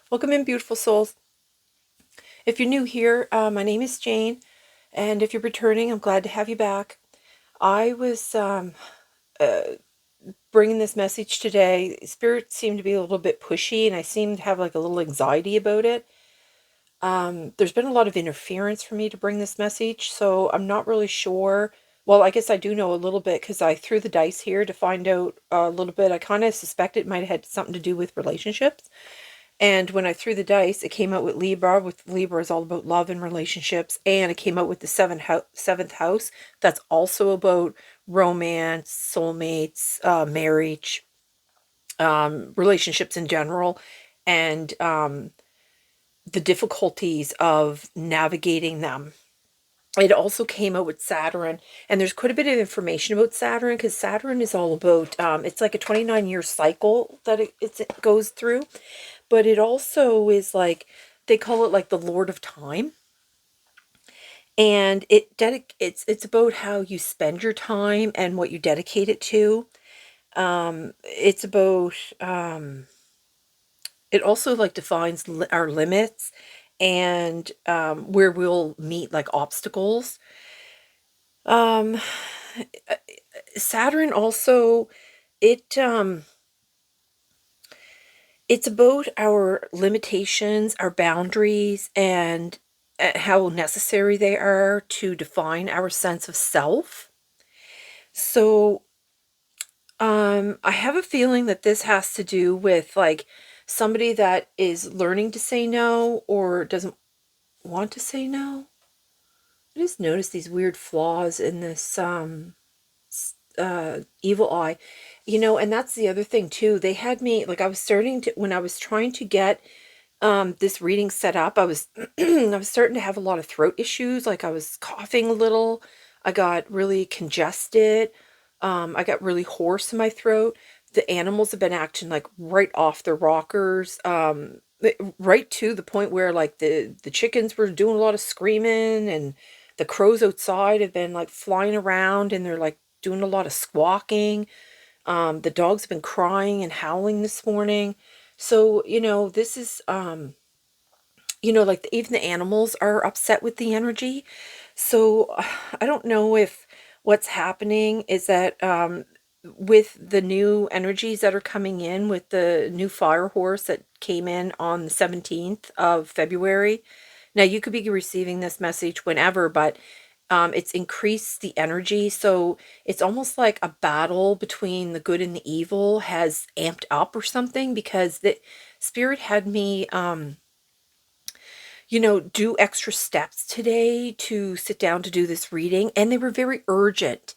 Welcome in, beautiful souls. If you're new here, my name is Jane, and if you're returning, I'm glad to have you back. I was uh, bringing this message today. Spirit seemed to be a little bit pushy, and I seemed to have like a little anxiety about it. There's been a lot of interference for me to bring this message, so I'm not really sure. Well, I guess I do know a little bit because I threw the dice here to find out a little bit. I kind of suspect it might have had something to do with relationships. And when I threw the dice, it came out with Libra. With Libra is all about love and relationships, and it came out with the seventh house. That's also about romance, soulmates, marriage, relationships in general, and the difficulties of navigating them. It also came out with Saturn, and there's quite a bit of information about Saturn because Saturn is all about, it's like a 29-year cycle that it goes through, but it also is like, they call it like the Lord of Time, and it's about how you spend your time and what you dedicate it to. It's about, it also like defines our limits and where we'll meet like obstacles. Um, Saturn also, it it's about our limitations, our boundaries, and how necessary they are to define our sense of self. So, I have a feeling that this has to do with like somebody that is learning to say no or doesn't want to say no. I just noticed these weird flaws in this evil eye, and that's the other thing too. They had me like, I was starting to, when I was trying to get this reading set up, I was I was starting to have a lot of throat issues. Like I was coughing a little, I got really congested, I got really hoarse in my throat. The animals have been acting like right off their rockers, right to the point where like the chickens were doing a lot of screaming, and the crows outside have been like flying around and they're like doing a lot of squawking. The dogs have been crying and howling this morning. So, this is, like even the animals are upset with the energy. So I don't know if what's happening is that with the new energies that are coming in, with the new fire horse that came in on the 17th of February. Now, you could be receiving this message whenever, but it's increased the energy. So it's almost like a battle between the good and the evil has amped up or something, because the spirit had me, do extra steps today to sit down to do this reading, and they were very urgent.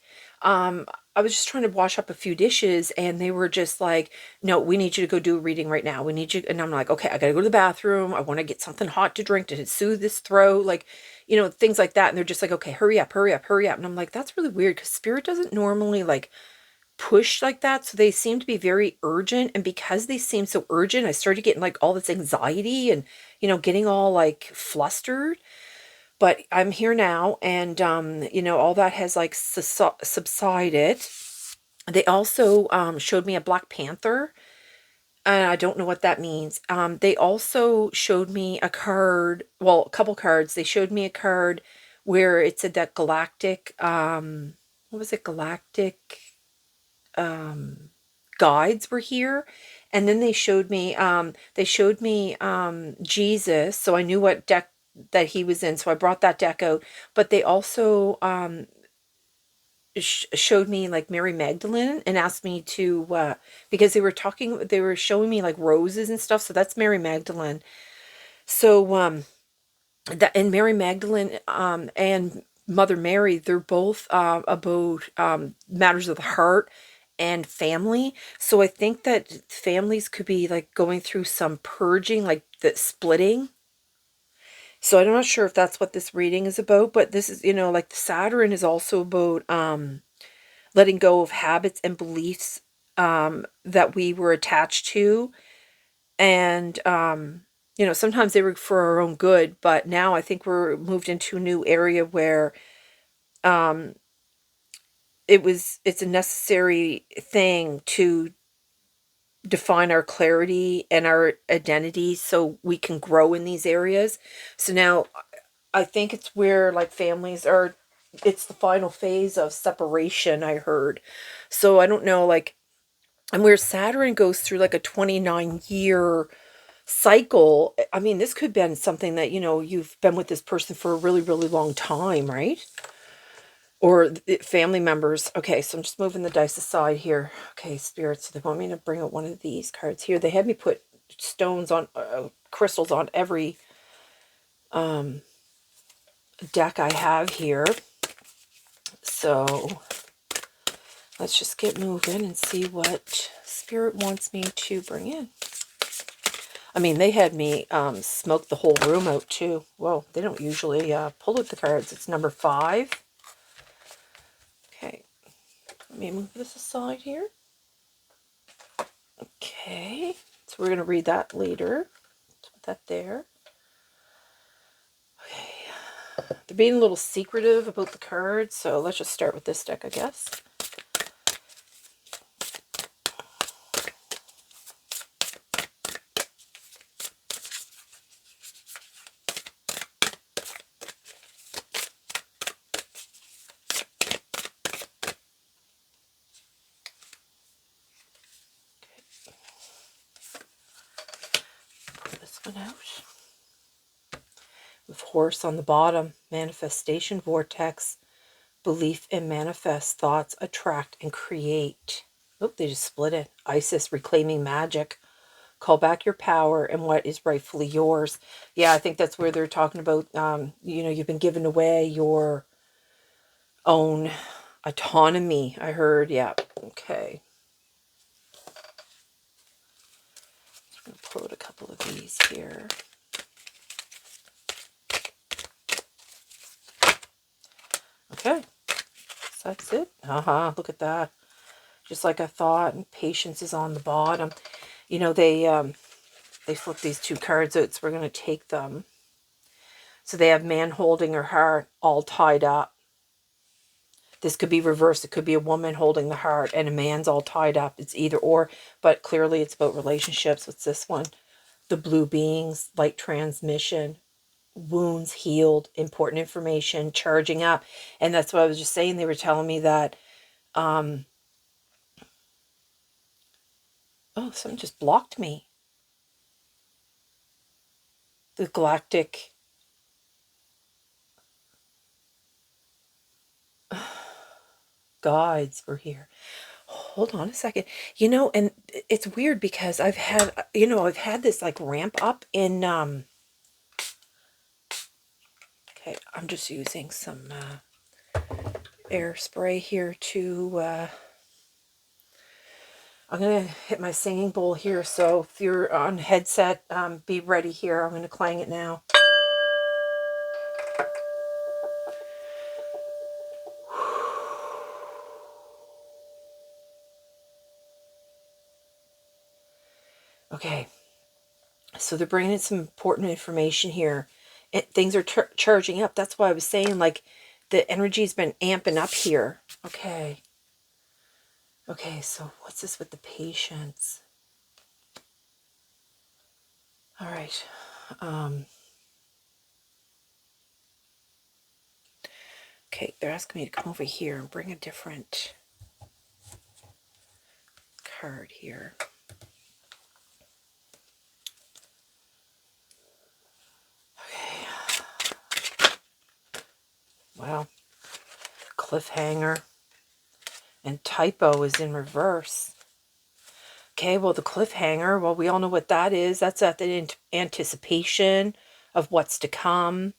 I was just trying to wash up a few dishes, and they were just like, no, we need you to go do a reading right now. We need you. And I'm like, okay, I got to go to the bathroom. I want to get something hot to drink to soothe this throat, like, things like that. And they're just like, okay, hurry up, hurry up, hurry up. And I'm like, that's really weird because spirit doesn't normally like push like that. So they seem to be very urgent. And because they seem so urgent, I started getting like all this anxiety and, getting all like flustered. But I'm here now, and all that has like subsided. They also showed me a Black Panther, and I don't know what that means. They also showed me a card, well, a couple cards. They showed me a card where it said that Galactic, what was it, Galactic guides were here. And then they showed me Jesus, so I knew what deck that he was in, so I brought that deck out. But they also showed me like Mary Magdalene and asked me to, because they were showing me like roses and stuff, so that's Mary Magdalene. So that, and Mary Magdalene and Mother Mary, they're both about matters of the heart and family. So I think that families could be like going through some purging, like the splitting. So I'm not sure if that's what this reading is about, but this is, like the Saturn is also about letting go of habits and beliefs that we were attached to. And, sometimes they were for our own good, but now I think we're moved into a new area where um, it's a necessary thing to define our clarity and our identity so we can grow in these areas. So now I think it's where like families are, it's the final phase of separation, I heard. So I don't know, like, and where Saturn goes through like a 29-year cycle. I mean, this could have been something that, you've been with this person for a really, really long time, right? Or family members. Okay, so I'm just moving the dice aside here. Okay, spirits, so they want me to bring out one of these cards here. They had me put stones on, crystals on every deck I have here. So let's just get moving and see what Spirit wants me to bring in. I mean, they had me smoke the whole room out too. Whoa, they don't usually pull out the cards. It's number 5. Okay, let me move this aside here. Okay, so we're going to read that later. Put that there. Okay, they're being a little secretive about the cards, so let's just start with this deck, I guess. This one out. With horse on the bottom, manifestation vortex, belief and manifest, thoughts attract and create. Oh, they just split it. Isis, reclaiming magic. Call back your power and what is rightfully yours. Yeah, I think that's where they're talking about, you've been given away your own autonomy, I heard. Yeah, okay. I'm going to pull out a couple of these here. Okay, so that's it. Look at that. Just like I thought, and patience is on the bottom. They flip these 2 cards out, so we're going to take them. So they have man holding her heart, all tied up. This could be reversed. It could be a woman holding the heart and a man's all tied up. It's either or, but clearly it's about relationships. What's this one? The blue beings, light transmission, wounds healed, important information, charging up. And that's what I was just saying. They were telling me that, oh, something just blocked me. The galactic guides were here. Hold on a second. And it's weird because I've had this like ramp up in okay, I'm just using some air spray here to I'm going to hit my singing bowl here, so if you're on headset, be ready here. I'm going to clang it now. Okay, so they're bringing in some important information here. Things are charging up. That's why I was saying, like, the energy's been amping up here. Okay. Okay, so what's this with the patience? All right. Okay, they're asking me to come over here and bring a different card here. Okay. Wow. Cliffhanger. And typo is in reverse. Okay, well, the cliffhanger, well, we all know what that is. That's at the anticipation of what's to come.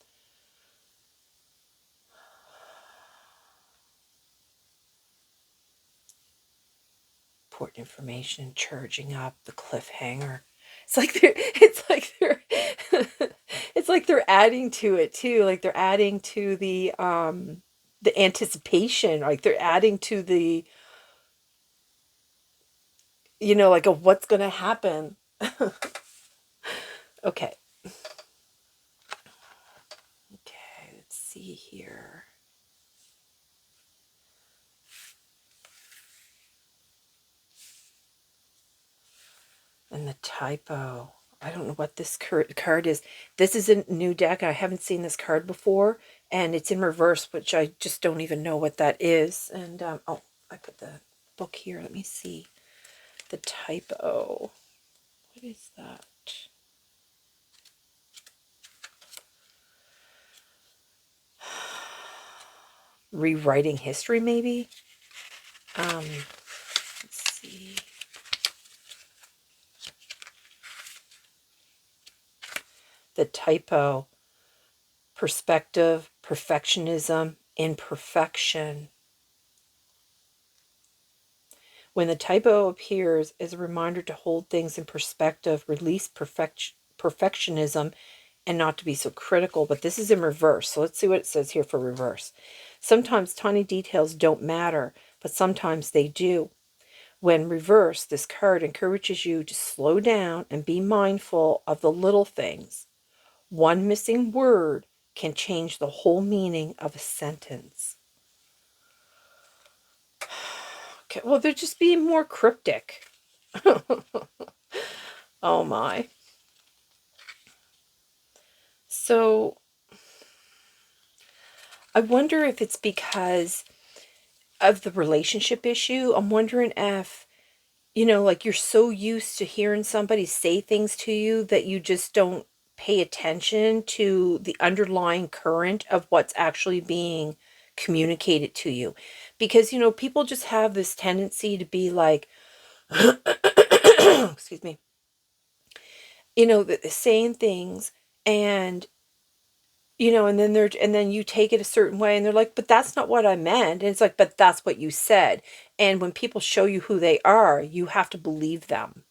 Important information, charging up, the cliffhanger. It's like they're adding to it too. Like they're adding to the anticipation. Like they're adding to the, like of what's going to happen. Okay. Okay, let's see here. typo. I don't know what this card is. This is a new deck. I haven't seen this card before, and it's in reverse, which I just don't even know what that is. And, oh, I put the book here. Let me see. The typo. What is that? Rewriting history, maybe? Let's see. The typo. Perspective, perfectionism, imperfection. When the typo appears as a reminder to hold things in perspective, release perfectionism, and not to be so critical. But this is in reverse. So let's see what it says here for reverse. Sometimes tiny details don't matter, but sometimes they do. When reversed, this card encourages you to slow down and be mindful of the little things. One missing word can change the whole meaning of a sentence. Okay, well, they're just being more cryptic. Oh my. So I wonder if it's because of the relationship issue. I'm wondering if, like you're so used to hearing somebody say things to you that you just don't pay attention to the underlying current of what's actually being communicated to you. Because, people just have this tendency to be like, excuse me, saying things and and then you take it a certain way and they're like, but that's not what I meant. And it's like, but that's what you said. And when people show you who they are, you have to believe them.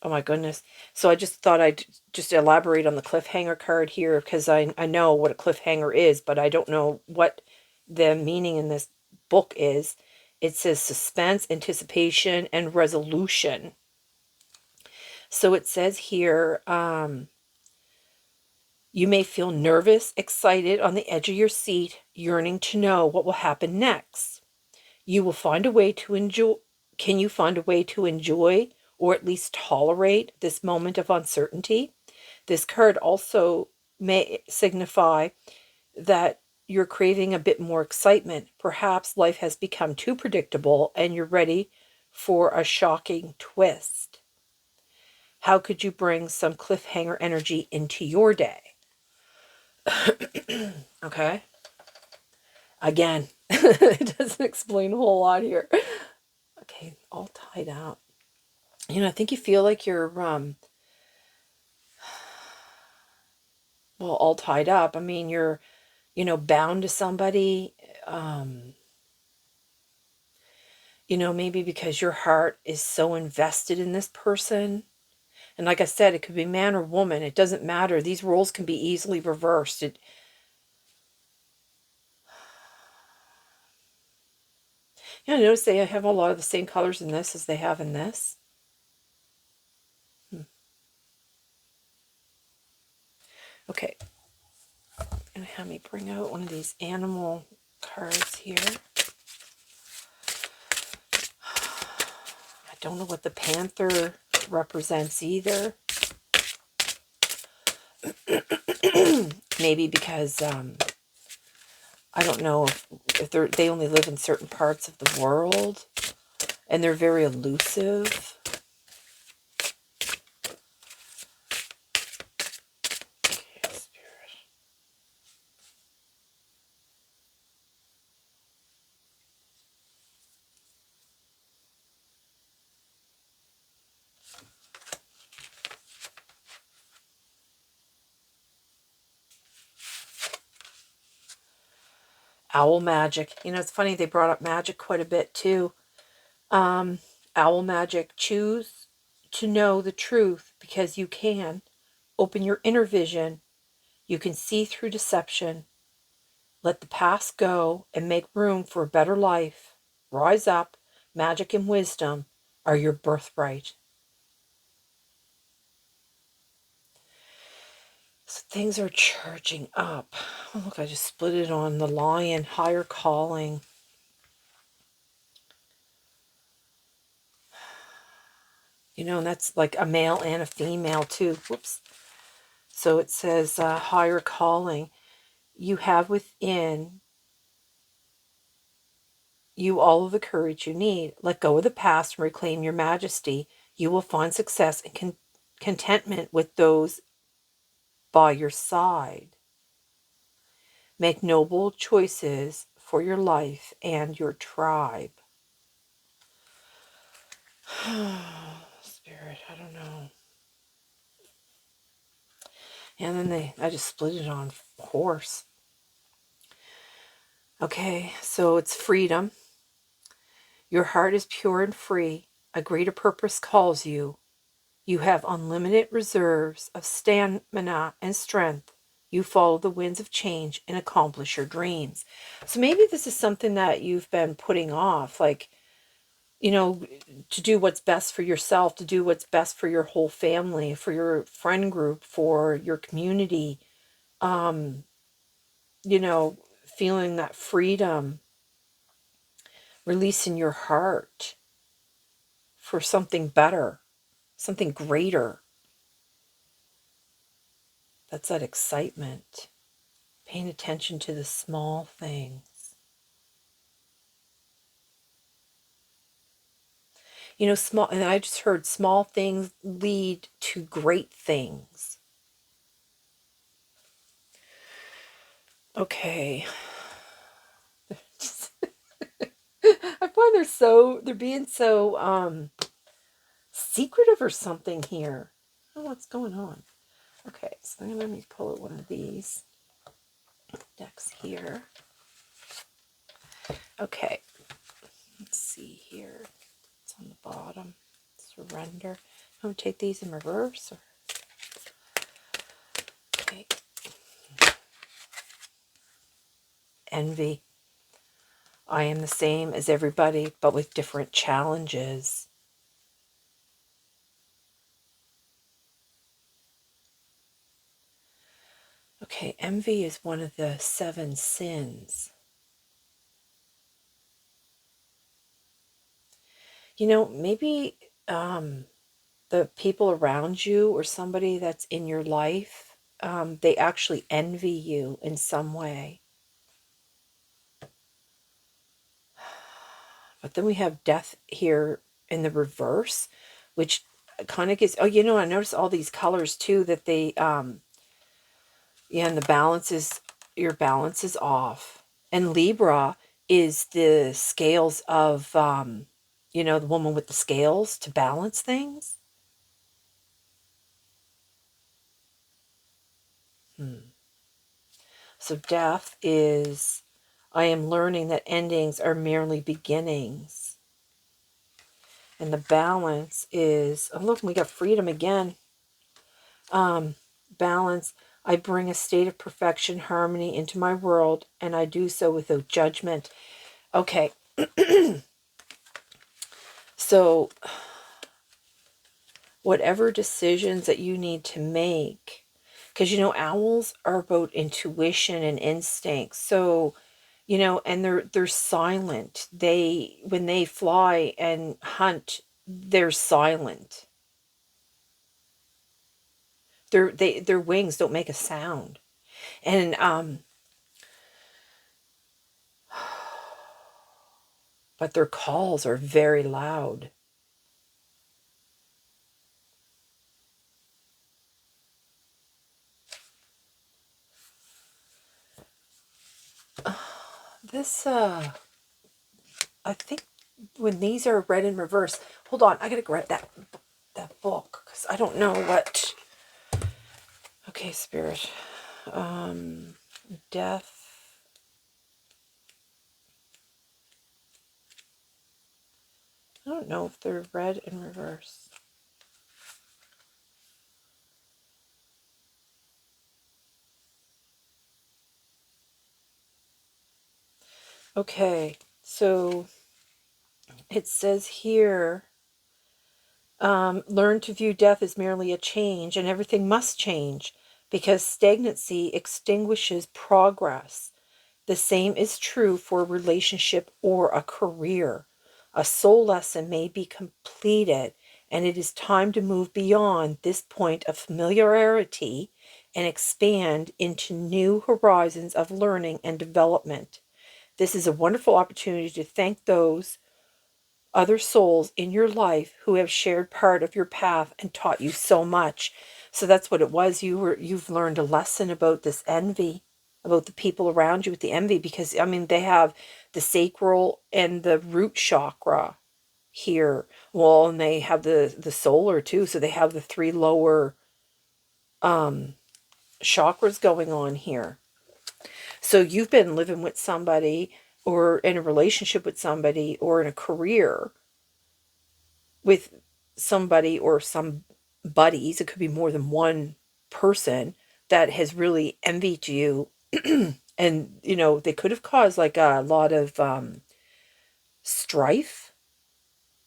Oh my goodness. So I just thought I'd just elaborate on the cliffhanger card here because I know what a cliffhanger is, but I don't know what the meaning in this book is. It says suspense, anticipation, and resolution. So it says here, you may feel nervous, excited, on the edge of your seat, yearning to know what will happen next. You will find a way to enjoy. Can you find a way to enjoy or at least tolerate this moment of uncertainty? This card also may signify that you're craving a bit more excitement. Perhaps life has become too predictable and you're ready for a shocking twist. How could you bring some cliffhanger energy into your day? Okay. Again, it doesn't explain a whole lot here. Okay, all tied up. I think you feel like you're, well, all tied up. I mean, you're, bound to somebody, maybe because your heart is so invested in this person. And like I said, it could be man or woman. It doesn't matter. These roles can be easily reversed. Notice they have a lot of the same colors in this as they have in this. Okay. And have me bring out one of these animal cards here. I don't know what the panther represents either. Maybe because I don't know if they only live in certain parts of the world and they're very elusive. Okay, Spirit. Owl magic. It's funny, they brought up magic quite a bit too. Owl magic. Choose to know the truth because you can. Open your inner vision. You can see through deception. Let the past go and make room for a better life. Rise up. Magic and wisdom are your birthright. Things are charging up. Oh, look, I just split it on the Lion, higher calling. You know, and that's like a male and a female too. Whoops. So it says higher calling. You have within you all of the courage you need. Let go of the past and reclaim your majesty. You will find success and contentment with those by your side. Make noble choices for your life and your tribe. Spirit, I don't know. And then I just split it on horse. Okay, so it's freedom. Your heart is pure and free. A greater purpose calls you. You have unlimited reserves of stamina and strength. You follow the winds of change and accomplish your dreams. So maybe this is something that you've been putting off, like, you know, to do what's best for yourself, to do what's best for your whole family, for your friend group, for your community. You know, feeling that freedom, releasing your heart for something better, something greater. That's that excitement. Paying attention to the small things. You know, small, and I just heard small things lead to great things. Okay. I find they're being so secretive or something here. I don't know what's going on. Okay, so let me pull out one of these decks here. Okay, let's see here. It's on the bottom. Surrender. I'm going to take these in reverse. Okay. Envy. I am the same as everybody, but with different challenges. Okay, envy is one of the 7 sins. You know, maybe the people around you or somebody that's in your life, they actually envy you in some way. But then we have death here in the reverse, which kind of gets, oh, you know, I noticed all these colors too, that they, yeah, and the balance is, your balance is off. And Libra is the scales of, you know, the woman with the scales to balance things. So death is, I am learning that endings are merely beginnings. And the balance is, oh look, we got freedom again. Balance, I bring a state of perfection, harmony into my world, and I do so without judgment. Okay. So whatever decisions that you need to make, because, you know, owls are about intuition and instinct. So, you know, and they're silent. They, when they fly and hunt, they're silent. Their wings don't make a sound. And but their calls are very loud. This I think when these are read in reverse, hold on, I gotta grab that book because I don't know what. Okay, Spirit. Death. I don't know if they're read in reverse. Okay, so it says here, learn to view death as merely a change, and everything must change. because stagnancy extinguishes progress. The same is true for a relationship or a career. A soul lesson may be completed, and it is time to move beyond this point of familiarity and expand into new horizons of learning and development. This is a wonderful opportunity to thank those other souls in your life who have shared part of your path and taught you so much. So that's what it was. You've learned a lesson about this envy, about the people around you with the envy, because I mean they have the sacral and the root chakra here. Well, and they have the solar too. So they have the three lower chakras going on here. So you've been living with somebody or in a relationship with somebody or in a career with somebody or some buddies. It could be more than one person that has really envied you. And, you know, they could have caused like a lot of strife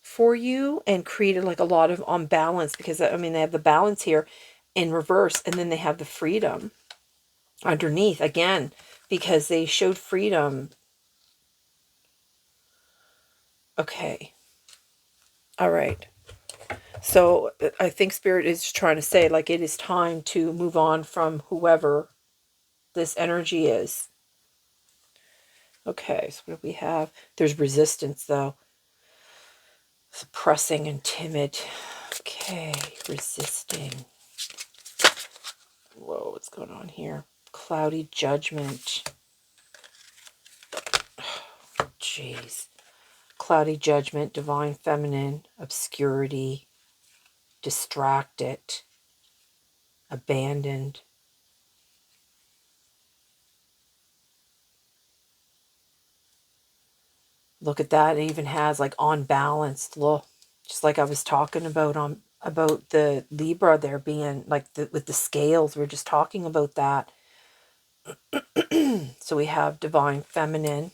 for you and created like a lot of unbalance, because I mean they have the balance here in reverse, and then they have the freedom underneath again, because they showed freedom. Okay. All right. So I think Spirit is trying to say, like, it is time to move on from whoever this energy is. Okay, so what do we have? There's resistance, though. Suppressing and timid. Okay, resisting. Whoa, what's going on here? Cloudy judgment. Jeez. Cloudy judgment, divine feminine, obscurity, distracted, abandoned. Look at that. It even has like unbalanced. Look, just like I was talking about the Libra there being like with the scales. We are just talking about that. So we have divine feminine.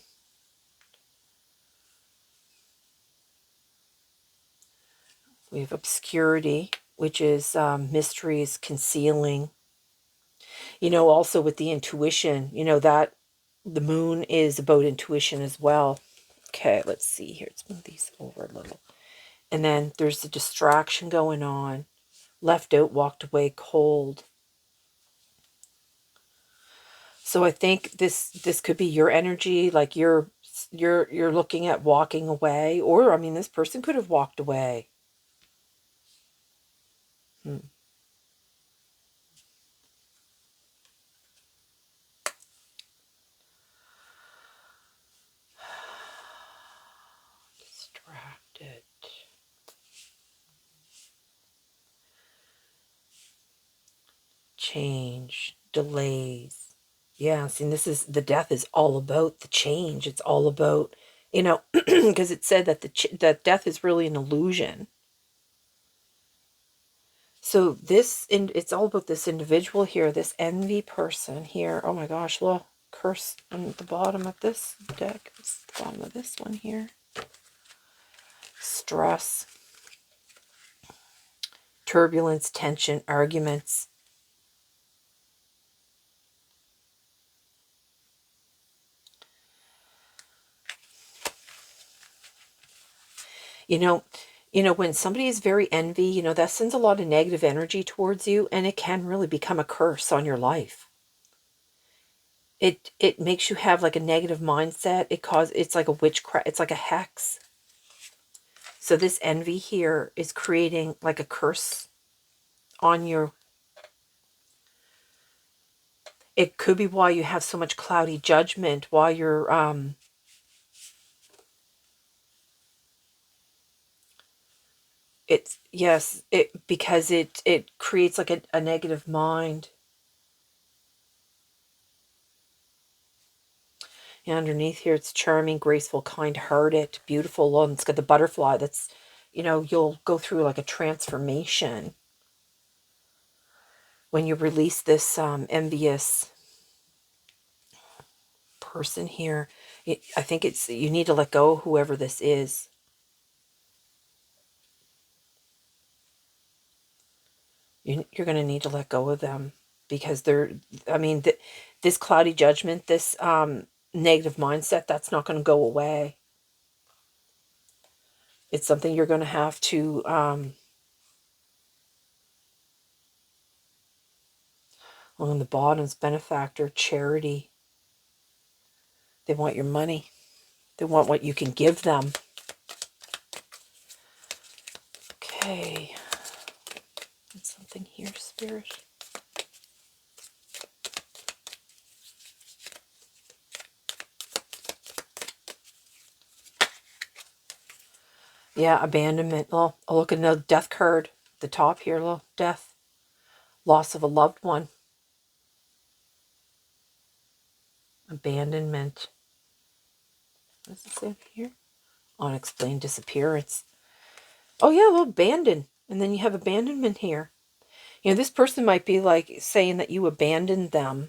We have obscurity, which is mysteries, concealing. You know, also with the intuition, you know, that the moon is about intuition as well. Okay, let's see here. Let's move these over a little. And then there's a distraction going on. Left out, walked away, cold. So I think this could be your energy, like you're looking at walking away, or I mean this person could have walked away. Distracted. Change, delays. Yeah, see, this is, the death is all about the change. It's all about, you know, because it said that that death is really an illusion. So it's all about this individual here, this envy person here. Oh my gosh, look, curse on the bottom of this deck. It's the bottom of this one here. Stress, turbulence, tension, arguments. You know, when somebody is very envy, you know, that sends a lot of negative energy towards you, and it can really become a curse on your life. It makes you have like a negative mindset. It's like a witchcraft, it's like a hex. So this envy here is creating like a curse on your. It could be why you have so much cloudy judgment, why you're it's, yes, because it creates like a negative mind. And underneath here, it's charming, graceful, kind-hearted, beautiful. And it's got the butterfly. That's, you know, you'll go through like a transformation when you release this envious person here. I think you need to let go of whoever this is. You're going to need to let go of them. because I mean, this cloudy judgment, this negative mindset, that's not going to go away. It's something you're going to have to, on the bottom is benefactor, charity. They want your money. They want what you can give them. Okay. There's something here, Spirit. Yeah, abandonment. Oh, look at the death card. The top here, little death. Loss of a loved one. Abandonment. What does it say here? Unexplained disappearance. Oh yeah, a little abandon. And then you have abandonment here. You know, this person might be like saying that you abandoned them.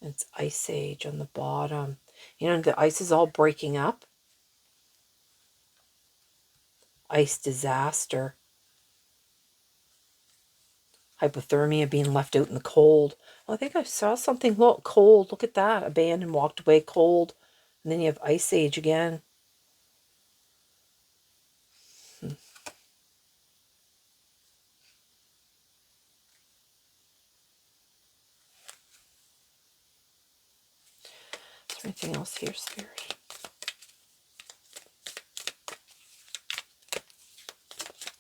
It's Ice Age on the bottom. You know, the ice is all breaking up. Ice disaster. Hypothermia, being left out in the cold. Well, I think I saw something. Look, cold. Look at that. Abandoned, walked away, cold. And then you have Ice Age again. Is there anything else here, Spirit?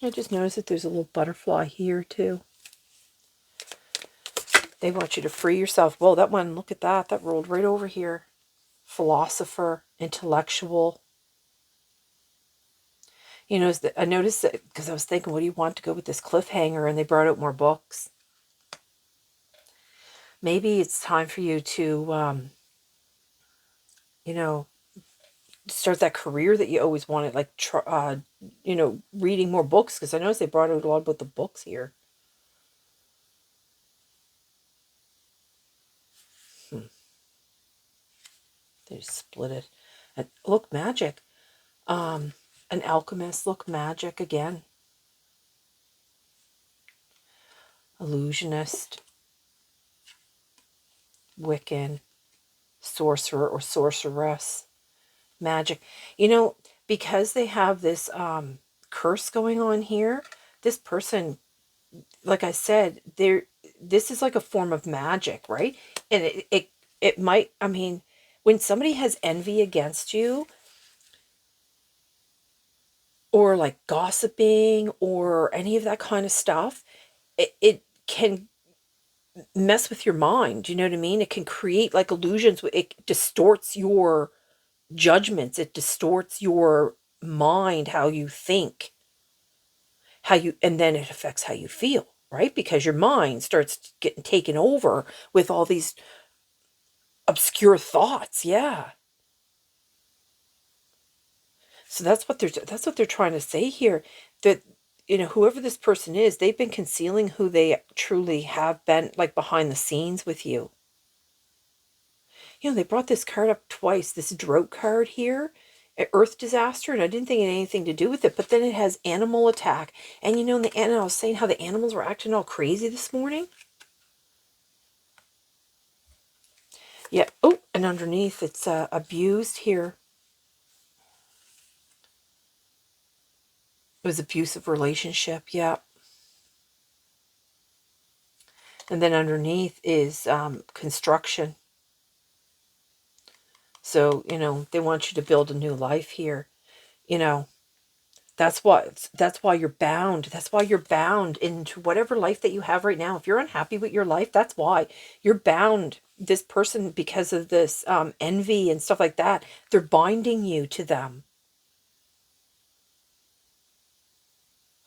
I just noticed that there's a little butterfly here, too. They want you to free yourself. Whoa, that one, look at that. That rolled right over here. Philosopher, intellectual. You know, I noticed that because I was thinking, what do you want to go with this cliffhanger? And they brought out more books. Maybe it's time for you to, you know, start that career that you always wanted, like, you know, reading more books. Because I noticed they brought out a lot about the books here. They just split it. And look, magic. An alchemist, look, magic again. Illusionist. Wiccan. Sorcerer or sorceress. Magic. You know, because they have this curse going on here, this person, like I said, this is like a form of magic, right? And it might, I mean, when somebody has envy against you, or like gossiping or any of that kind of stuff, it can mess with your mind. You know what I mean? It can create like illusions. It distorts your judgments. It distorts your mind, how you think, and then it affects how you feel, right? Because your mind starts getting taken over with all these obscure thoughts. Yeah. So that's what they're trying to say here, that, you know, whoever this person is, they've been concealing who they truly have been, like behind the scenes with you. You know, they brought this card up twice, this drought card here, earth disaster, and I didn't think it had anything to do with it, but then it has animal attack. And you know, and I was saying how the animals were acting all crazy this morning. Yeah. Oh, and underneath it's abused here. It was abusive relationship. Yeah. And then underneath is construction. So, you know, they want you to build a new life here. You know, that's why you're bound. That's why you're bound into whatever life that you have right now. If you're unhappy with your life, that's why you're bound. This person, because of this envy and stuff like that, they're binding you to them.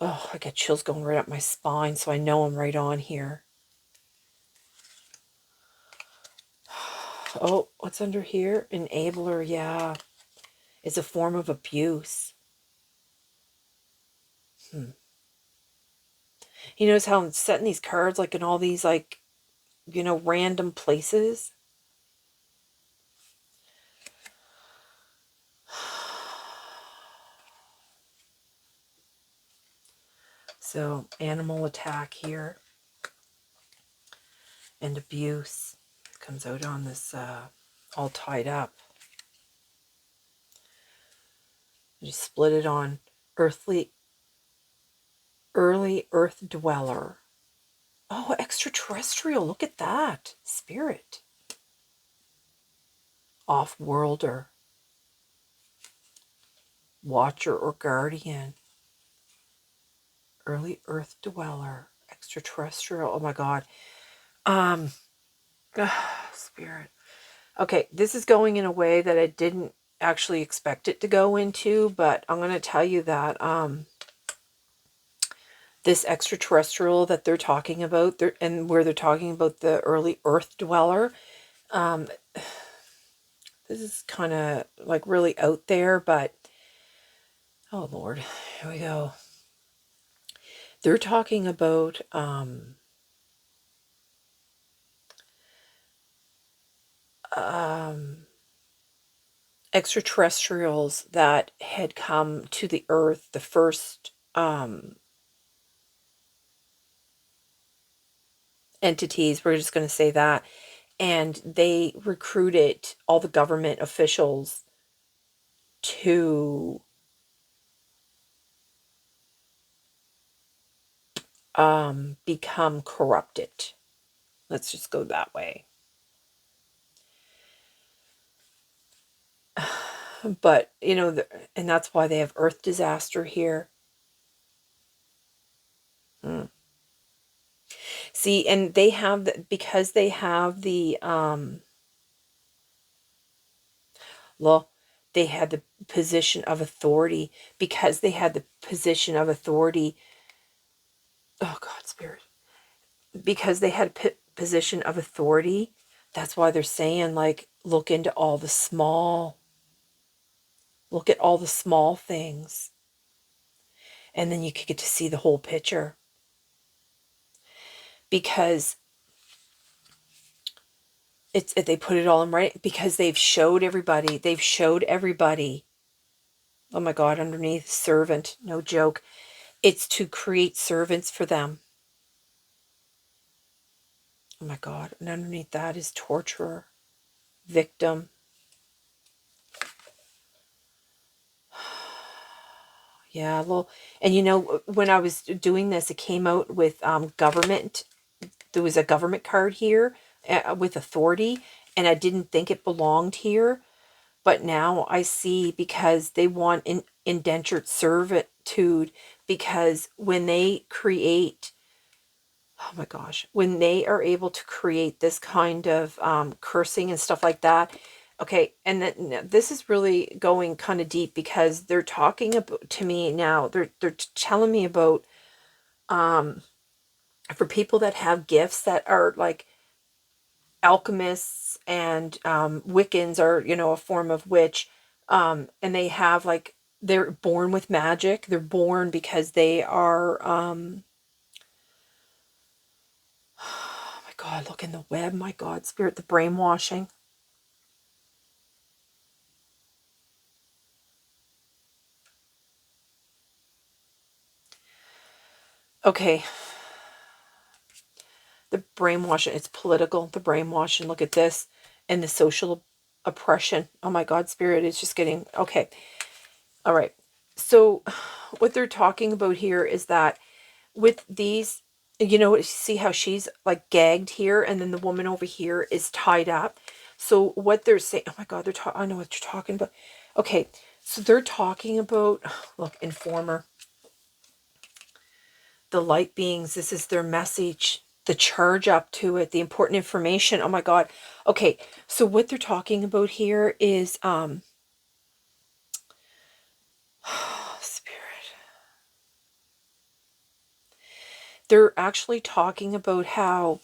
Oh, I got chills going right up my spine, so I know I'm right on here. Oh, what's under here? Enabler, yeah. It's a form of abuse. You notice how I'm setting these cards like in all these like you know, random places. So animal attack here and abuse comes out on this all tied up. You split it on early earth dweller. Oh, extraterrestrial, look at that. Spirit. Off-worlder. Watcher or guardian. Early earth dweller. Extraterrestrial. Oh my God. Spirit. Okay, this is going in a way that I didn't actually expect it to go into, but I'm going to tell you that this extraterrestrial that they're talking about, and where they're talking about the early earth dweller, this is kind of like really out there, but oh Lord, here we go. They're talking about extraterrestrials that had come to the earth, the first entities, we're just going to say that, and they recruited all the government officials to become corrupted. Let's just go that way. But, you know, and that's why they have earth disaster here. See, and they have, because they have the, well, they had the position of authority. Because they had the position of authority, oh God, Spirit. Because they had position of authority, that's why they're saying, like, look at all the small things, and then you could get to see the whole picture. Because they put it all in right, because they've showed everybody, oh my God, underneath servant, no joke, it's to create servants for them. Oh my God, and underneath that is torturer, victim. Yeah, well, and you know, when I was doing this, it came out with government. There was a government card here with authority, and I didn't think it belonged here. But now I see, because they want indentured servitude, because when they create, oh my gosh, when they are able to create this kind of cursing and stuff like that. Okay, and then this is really going kind of deep, because they're talking about, to me now, they're telling me about for people that have gifts that are like alchemists and Wiccans, are, you know, a form of witch, and they have, like, they're born with magic. They're born because they are oh my God, look in the web, my God, Spirit, the brainwashing. Okay, the brainwashing, it's political, the brainwashing, look at this, and the social oppression. Oh my God, Spirit, it's just getting, okay. All right. So what they're talking about here is that with these, you know, see how she's like gagged here, and then the woman over here is tied up. So what they're saying, oh my God, they're talking, I know what you're talking about. Okay, so they're talking about, look, informer, the light beings, this is their message, the charge up to it, the important information. Oh my God. Okay, so what they're talking about here is Spirit. They're actually talking about how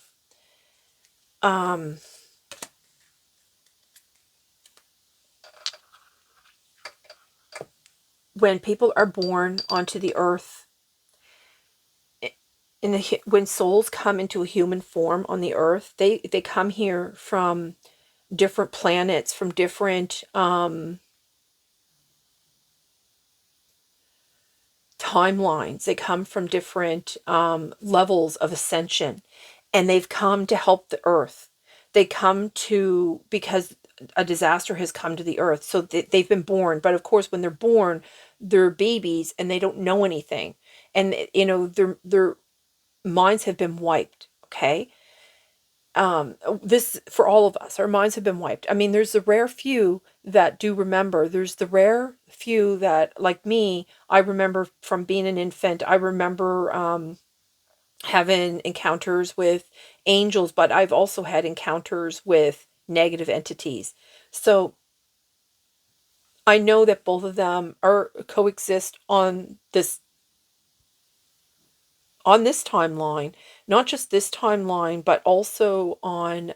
when people are born onto the earth, when souls come into a human form on the earth, they come here from different planets, from different timelines. They come from different levels of ascension, and they've come to help the earth. They come to, because a disaster has come to the earth, so they've been born. But of course, when they're born, they're babies and they don't know anything, and their minds have been wiped. Okay, this, for all of us, our minds have been wiped. I mean, there's the rare few that do remember. There's the rare few that, like me, I remember from being an infant. I remember having encounters with angels, but I've also had encounters with negative entities. So I know that both of them are coexist on this timeline, not just this timeline, but also on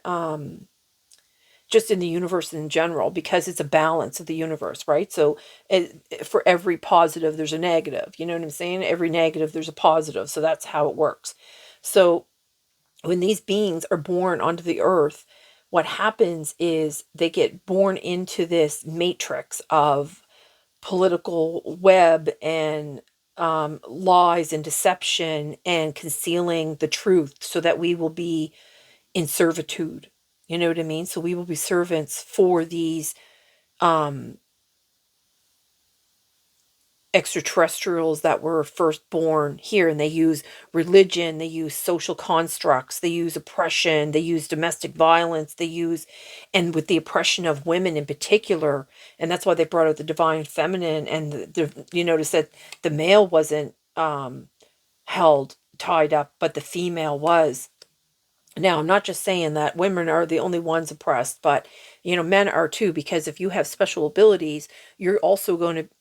just in the universe in general, because it's a balance of the universe, right? So for every positive, there's a negative. You know what I'm saying? Every negative, there's a positive. So that's how it works. So when these beings are born onto the earth, what happens is they get born into this matrix of political web and lies and deception and concealing the truth, so that we will be in servitude. You know what I mean? So we will be servants for these um, extraterrestrials that were first born here, and they use religion, they use social constructs, they use oppression, they use domestic violence, they use, and with the oppression of women in particular, and that's why they brought out the divine feminine, and you notice that the male wasn't held tied up, but the female was. Now, I'm not just saying that women are the only ones oppressed, but men are too, because if you have special abilities, you're also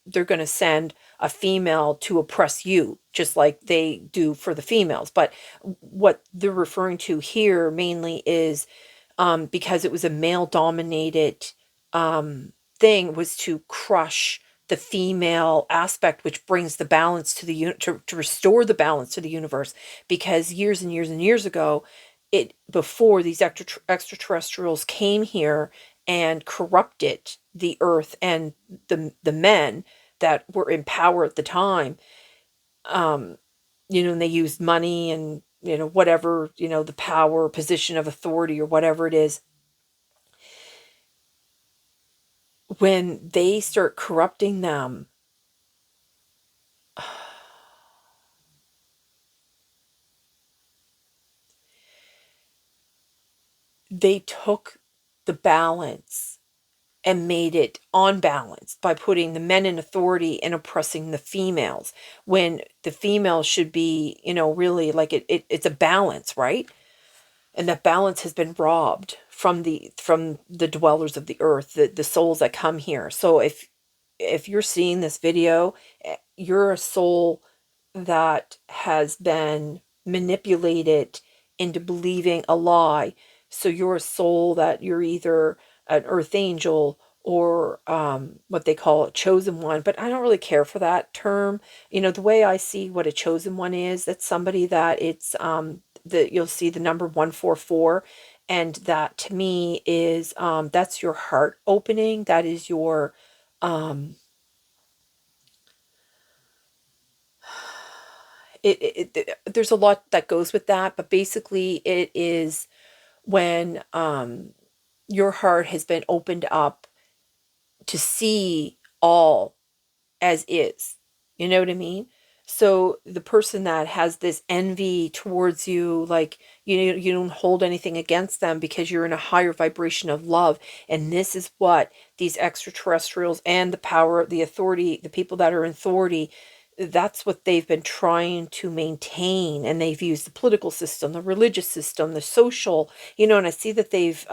they're going to send a female to oppress you, just like they do for the females. But what they're referring to here mainly is because it was a male dominated thing, was to crush the female aspect, which brings the balance to to restore the balance to the universe. Because years and years and years ago, before these extraterrestrials came here and corrupted the earth and the men that were in power at the time, um and they used money and whatever, the power, position of authority, or whatever it is. When they start corrupting them, they took the balance and made it unbalanced by putting the men in authority and oppressing the females, when the females should be, really, like, it's a balance, right? And that balance has been robbed from the dwellers of the earth, the souls that come here. So if you're seeing this video, you're a soul that has been manipulated into believing a lie. So you're a soul that you're either an earth angel or what they call a chosen one. But I don't really care for that term. The way I see what a chosen one is, that's somebody that it's you'll see the number 144, and that to me is that's your heart opening. That is your um there's a lot that goes with that, but basically it is when your heart has been opened up to see all as is. You know what I mean? So the person that has this envy towards you, like, you don't hold anything against them because you're in a higher vibration of love. And this is what these extraterrestrials and the power, the authority, the people that are in authority, that's what they've been trying to maintain. And they've used the political system, the religious system, the social, and I see that they've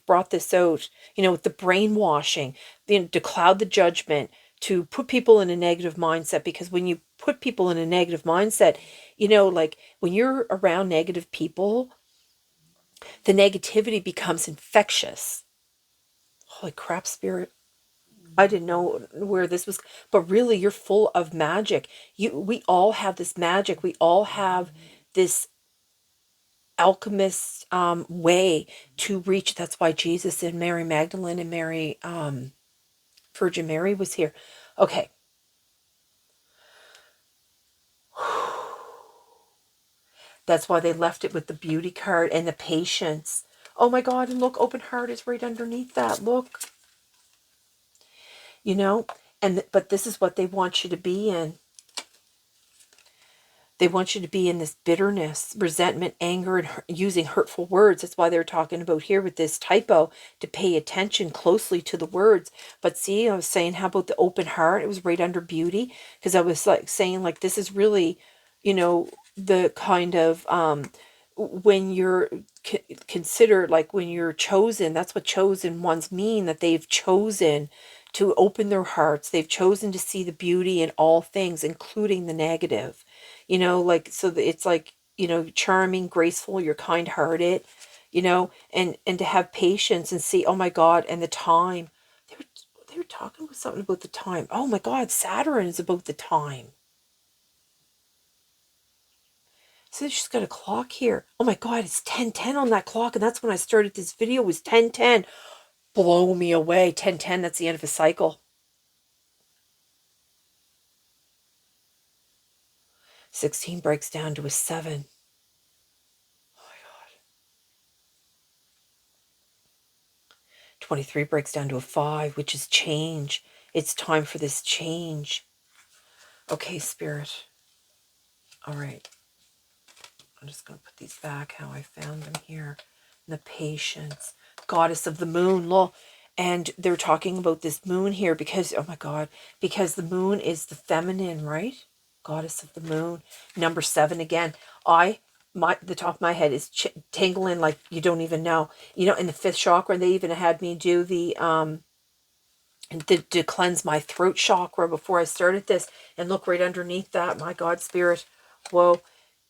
brought this out, with the brainwashing, to cloud the judgment, to put people in a negative mindset. Because when you put people in a negative mindset, like when you're around negative people, the negativity becomes infectious. Holy crap, spirit. I didn't know where this was, but really you're full of magic. We all have this magic. We all have this alchemist way to reach. That's why Jesus and Mary Magdalene and Mary, Virgin Mary was here. Okay. That's why they left it with the beauty card and the patience. Oh my God, and look, open heart is right underneath that. Look. You know, but this is what they want you to be in. They want you to be in this bitterness, resentment, anger, and using hurtful words. That's why they're talking about here with this typo, to pay attention closely to the words. But see, I was saying, how about the open heart? It was right under beauty, because I was like saying, like, this is really, the kind of when you're considered, like when you're chosen. That's what chosen ones mean, that they've chosen to open their hearts. They've chosen to see the beauty in all things, including the negative. Like, so it's like, charming, graceful, you're kind-hearted, and to have patience and see, oh my God, and the time. They were talking about something about the time. Oh my God, Saturn is about the time. So she's got a clock here. Oh my God, it's 10:10 on that clock, and that's when I started this video, was 10:10. Blow me away. 10:10, that's the end of a cycle. 16 breaks down to a 7. Oh my God. 23 breaks down to a 5, which is change. It's time for this change. Okay, Spirit. All right. I'm just going to put these back how I found them here. And the patience. Goddess of the moon. Look. And they're talking about this moon here because, oh my God, because the moon is the feminine, right? Goddess of the moon. Number 7 again. The top of my head is tingling like you don't even know. In the 5th chakra, they even had me do to cleanse my throat chakra before I started this. And look right underneath that, my God, Spirit. Whoa.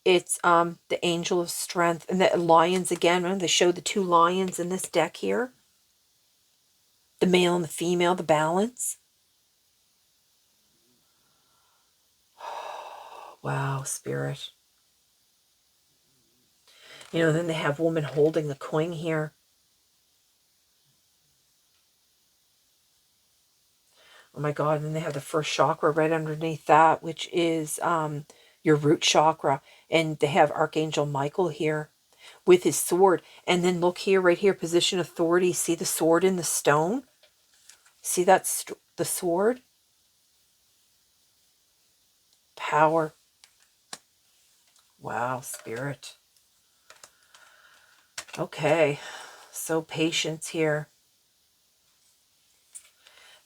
It's the angel of strength. And the lions again. Remember, they showed the 2 lions in this deck here. The male and the female, the balance. Wow, Spirit. Then they have woman holding the coin here. Oh my God, and then they have the 1st chakra right underneath that, which is your root chakra. And they have Archangel Michael here with his sword. And then look here, right here, position authority. See the sword in the stone? See that's the sword? Power. Wow, Spirit. Okay, so patience here.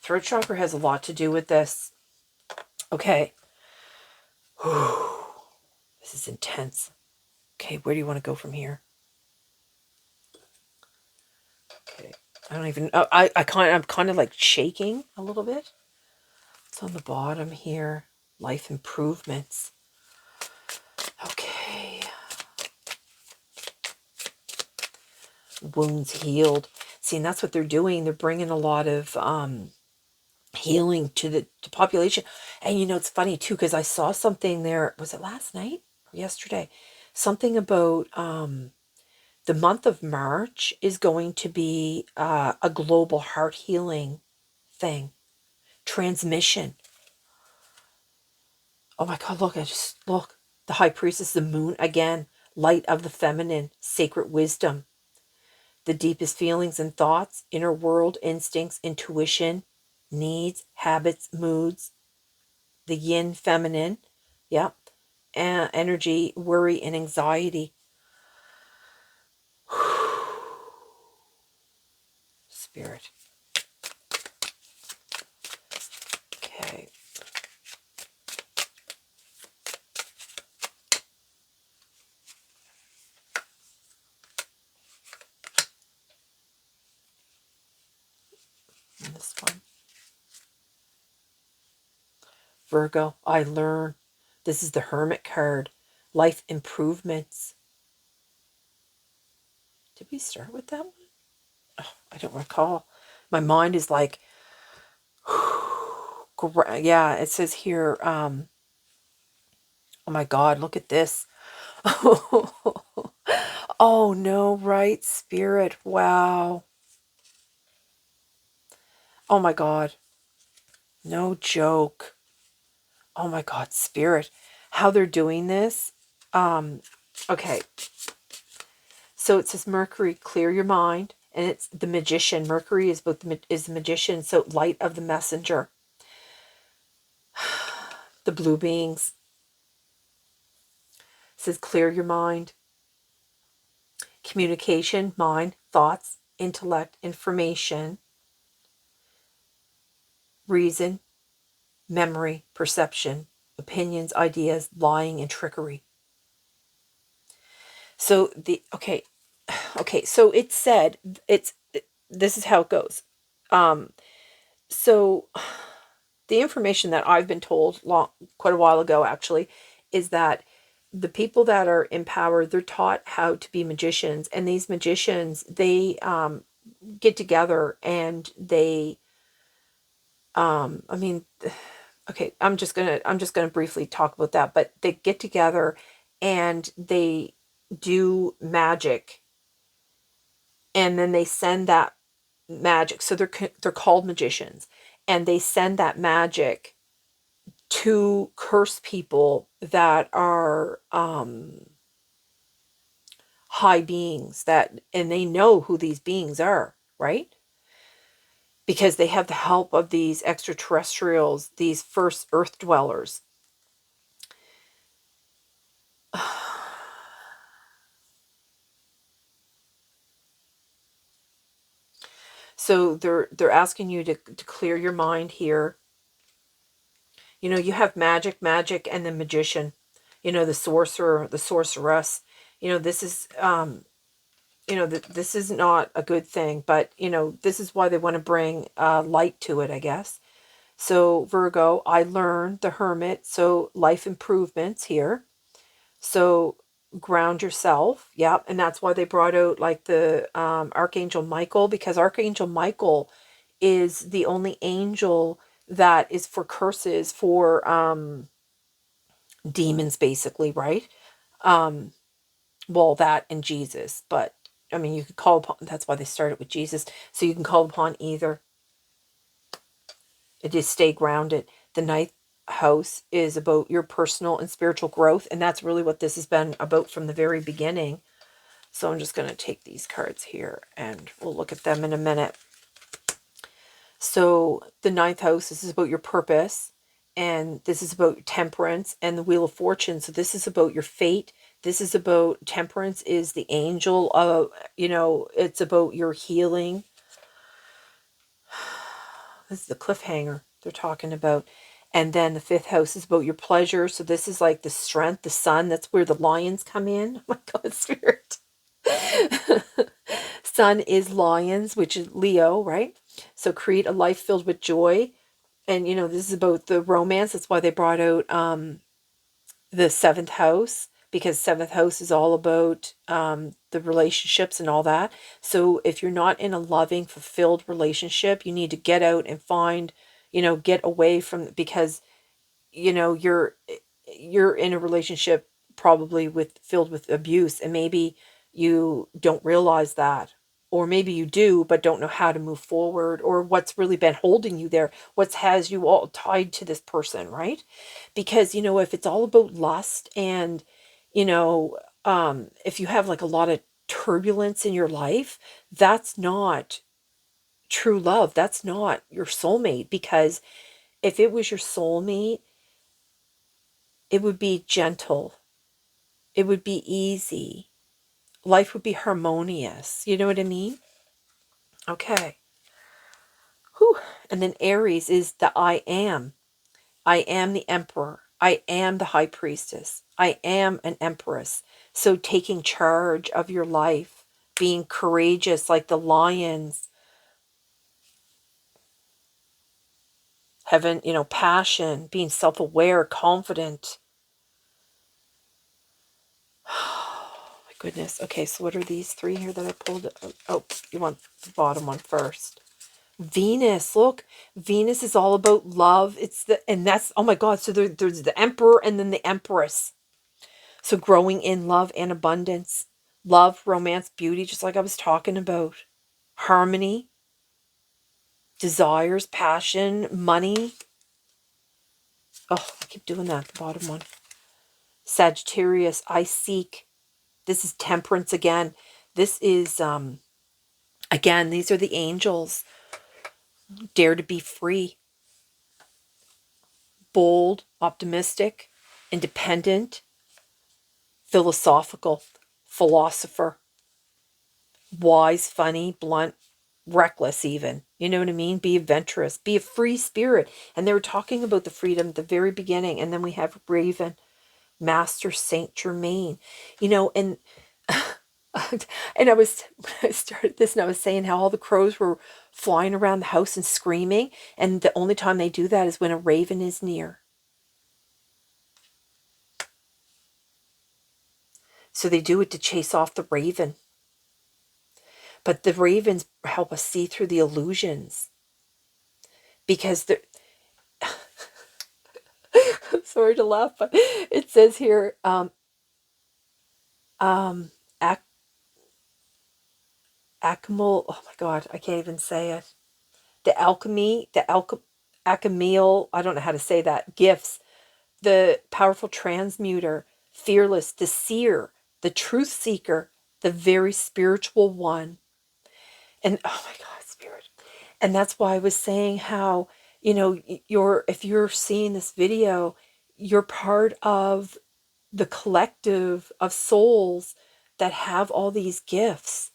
Throat chakra has a lot to do with this. Okay. This is intense. Okay, where do you want to go from here? Okay. I don't even, I'm kind of like shaking a little bit. It's on the bottom here. Life improvements. Okay. Wounds healed. See, and that's what they're doing. They're bringing a lot of healing to the population. And it's funny too, because I saw something there. Was it last night or yesterday? Something about the month of March is going to be a global heart healing thing. Transmission. Oh my God, look, look. The high priestess, the moon, again, light of the feminine, sacred wisdom. The deepest feelings and thoughts, inner world, instincts, intuition, needs, habits, moods. The yin feminine, yeah. Energy, worry, and anxiety. Spirit. Okay. And this one. Virgo, I learn. This is the Hermit card. Life improvements. Did we start with that one? Oh, I don't recall. My mind is like, yeah, it says here, oh my God, look at this. Oh no, right, spirit. Wow. Oh my God. No joke. Oh my God, spirit. How they're doing this. Okay. So it says Mercury, clear your mind, and it's the magician. Mercury is both is the magician, so light of the messenger. The blue beings. It says clear your mind. Communication, mind, thoughts, intellect, information, reason, memory, perception, opinions, ideas, lying, and trickery. So so it said this is how it goes. So the information that I've been told quite a while ago actually is that the people that are in power, they're taught how to be magicians, and these magicians, they get together and they I mean, okay, I'm just gonna briefly talk about that, but they get together and they do magic, and then they send that magic. So they're called magicians, and they send that magic to curse people that are high beings, that, and they know who these beings are, right? Because they have the help of these extraterrestrials, these first earth dwellers. So they're asking you to clear your mind here. You know, you have magic, and the magician. You know, the sorcerer, the sorceress. You know, this is this is not a good thing, but this is why they want to bring light to it, I guess. So Virgo, I learned the Hermit. So life improvements here. So ground yourself. Yeah. And that's why they brought out like the Archangel Michael, because Archangel Michael is the only angel that is for curses, for demons, basically, right? Well, that and Jesus, but I mean, you could call upon, that's why they started with Jesus. So you can call upon either. It is stay grounded. The ninth house is about your personal and spiritual growth, and that's really what this has been about from the very beginning. So I'm just going to take these cards here and we'll look at them in a minute. So the ninth house, this is about your purpose, and this is about temperance and the wheel of fortune. So this is about your fate. This is about temperance is the angel of, it's about your healing. This is the cliffhanger they're talking about. And then the fifth house is about your pleasure. So this is like the strength, the sun. That's where the lions come in. Oh my God, spirit. Sun is lions, which is Leo, right? So create a life filled with joy. And, this is about the romance. That's why they brought out the seventh house, because seventh house is all about the relationships and all that. So if you're not in a loving, fulfilled relationship, you need to get out and find, get away from, because you're in a relationship probably filled with abuse, and maybe you don't realize that, or maybe you do but don't know how to move forward, or what's really been holding you there, what has you all tied to this person, right? Because if it's all about lust, and if you have like a lot of turbulence in your life, that's not true love. That's not your soulmate, because if it was your soulmate, it would be gentle. It would be easy. Life would be harmonious. You know what I mean? Okay. Whew. And then Aries is the I am. I am the emperor. I am the high priestess. I am an empress. So taking charge of your life, being courageous like the lions, having, passion, being self-aware, confident. My goodness. Okay, so what are these three here that I pulled? Oh, you want the bottom one first. Venus, look, Venus is all about love. And that's, oh my God, so there's the emperor and then the empress. So growing in love and abundance, love, romance, beauty, just like I was talking about, harmony, desires, passion, money. Oh, I keep doing that, the bottom one. Sagittarius, I seek. This is temperance again. This is, again, these are the angels. Dare to be free. Bold, optimistic, independent, philosophical, philosopher, wise, funny, blunt, reckless even. You know what I mean? Be adventurous, be a free spirit. And they were talking about the freedom at the very beginning. And then we have Raven, Master Saint Germain, you know, and and I was, when I started this and I was saying how all the crows were flying around the house and screaming. And the only time they do that is when a raven is near. So they do it to chase off the raven. But the ravens help us see through the illusions. Because they're, sorry to laugh, but it says here, Acamel, oh my God, I can't even say it. The alchemy, alchemial, I don't know how to say that, gifts, the powerful transmuter, fearless, the seer, the truth seeker, the very spiritual one. And oh my God, spirit. And that's why I was saying how, you know, if you're seeing this video, you're part of the collective of souls that have all these gifts.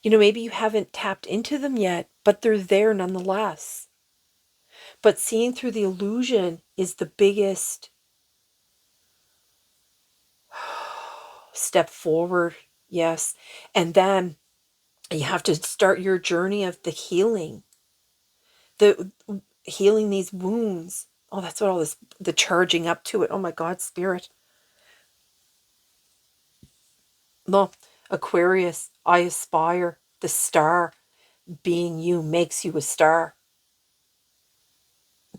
You know, maybe you haven't tapped into them yet, but they're there nonetheless. But seeing through the illusion is the biggest step forward. Yes. And then you have to start your journey of the healing, the healing these wounds. Oh, that's what all this, the charging up to it. Oh my God, spirit. Look, Aquarius, I aspire, the star. Being you makes you a star.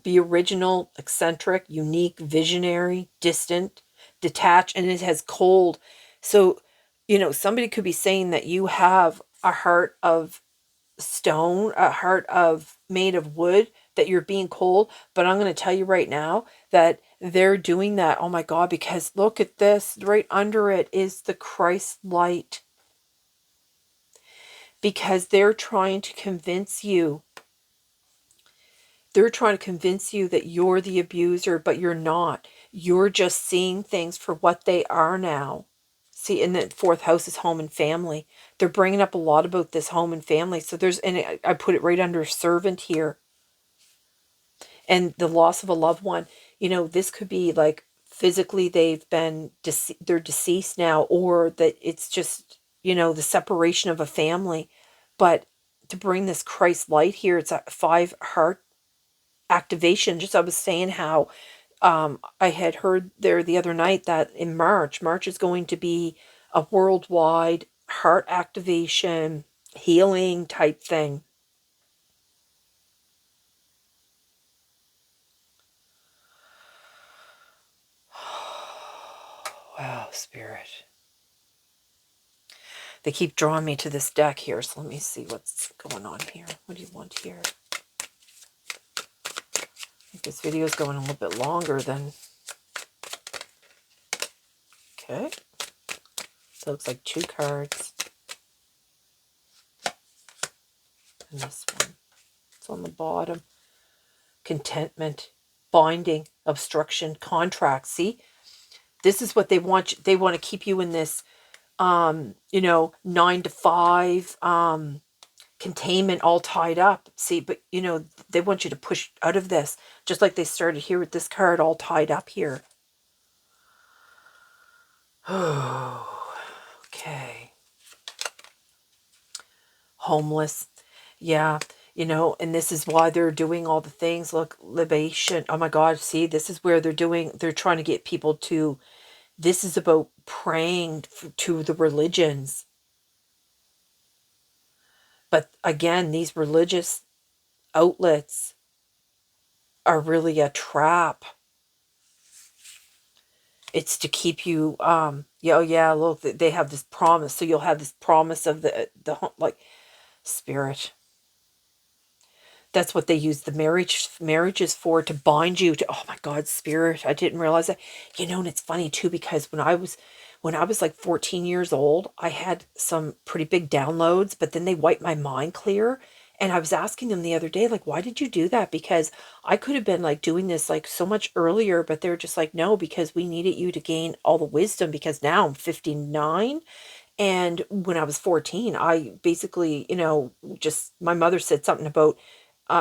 Be original, eccentric, unique, visionary, distant, detached, and it has cold. So, you know, somebody could be saying that you have a heart of stone, a heart of made of wood, that you're being cold. But I'm going to tell you right now that they're doing that. Oh my God, because look at this, right under it is the Christ light. Because they're trying to convince you. They're trying to convince you that you're the abuser, but you're not. You're just seeing things for what they are now. See, in the fourth house is home and family. They're bringing up a lot about this home and family. So there's, and I put it right under servant here. And the loss of a loved one. You know, this could be like physically they've been, they're deceased now, or that it's just, you know, the separation of a family. But to bring this Christ light here, it's a 5 heart activation. Just I was saying how I had heard there the other night that in March is going to be a worldwide heart activation healing type thing. Wow, spirit. They keep drawing me to this deck here, so let me see what's going on here. What do you want here? I think this video is going a little bit longer than... Okay. So it looks like 2 cards. And this one. It's on the bottom. Contentment, binding, obstruction, contract. See? This is what they want. They want to keep you in this, you know, 9 to 5, containment, all tied up. See, but, you know, they want you to push out of this. Just like they started here with this card all tied up here. Oh, okay. Homeless. Yeah, you know, and this is why they're doing all the things. Look, libation. Oh my God, see, this is where they're trying to get people to, this is about praying to the religions. But again, these religious outlets are really a trap. It's to keep you, yeah, oh yeah, look, they have this promise. So you'll have this promise of like, spirit. That's what they use the marriages for, to bind you to, oh my God, spirit. I didn't realize that. And it's funny too, because when I was like 14 years old, I had some pretty big downloads, but then they wiped my mind clear. And I was asking them the other day, like, why did you do that? Because I could have been like doing this like so much earlier, but they're just like, no, because we needed you to gain all the wisdom, because now I'm 59. And when I was 14, I basically, just my mother said something about,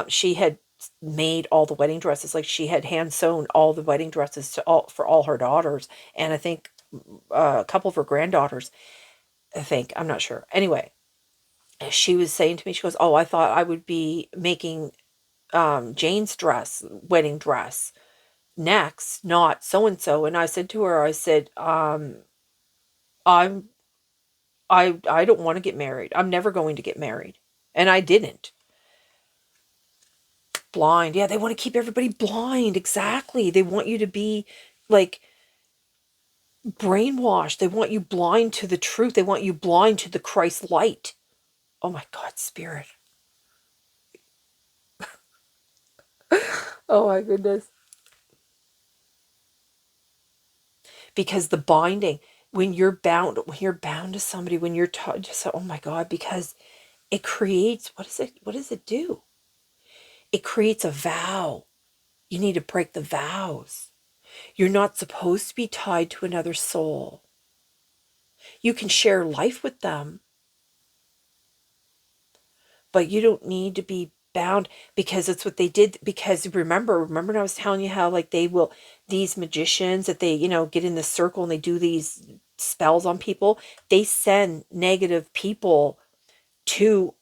she had made all the wedding dresses, like she had hand sewn all the wedding dresses for all her daughters, and I think a couple of her granddaughters. I think, I'm not sure. Anyway, she was saying to me, she goes, "Oh, I thought I would be making Jane's wedding dress next, not so and so." And I said to her, I said, I'm I don't want to get married. I'm never going to get married. And I didn't. Blind. Yeah, they want to keep everybody blind. Exactly. They want you to be like brainwashed. They want you blind to the truth. They want you blind to the Christ light. Oh my God, spirit. Oh my goodness. Because the binding, when you're bound to somebody, when you're taught, just, oh my God, because it creates, what does it do? It creates a vow. You need to break the vows. You're not supposed to be tied to another soul. You can share life with them, but you don't need to be bound, because it's what they did. Because remember when I was telling you how, like, these magicians that they, get in the circle and they do these spells on people, they send negative people to,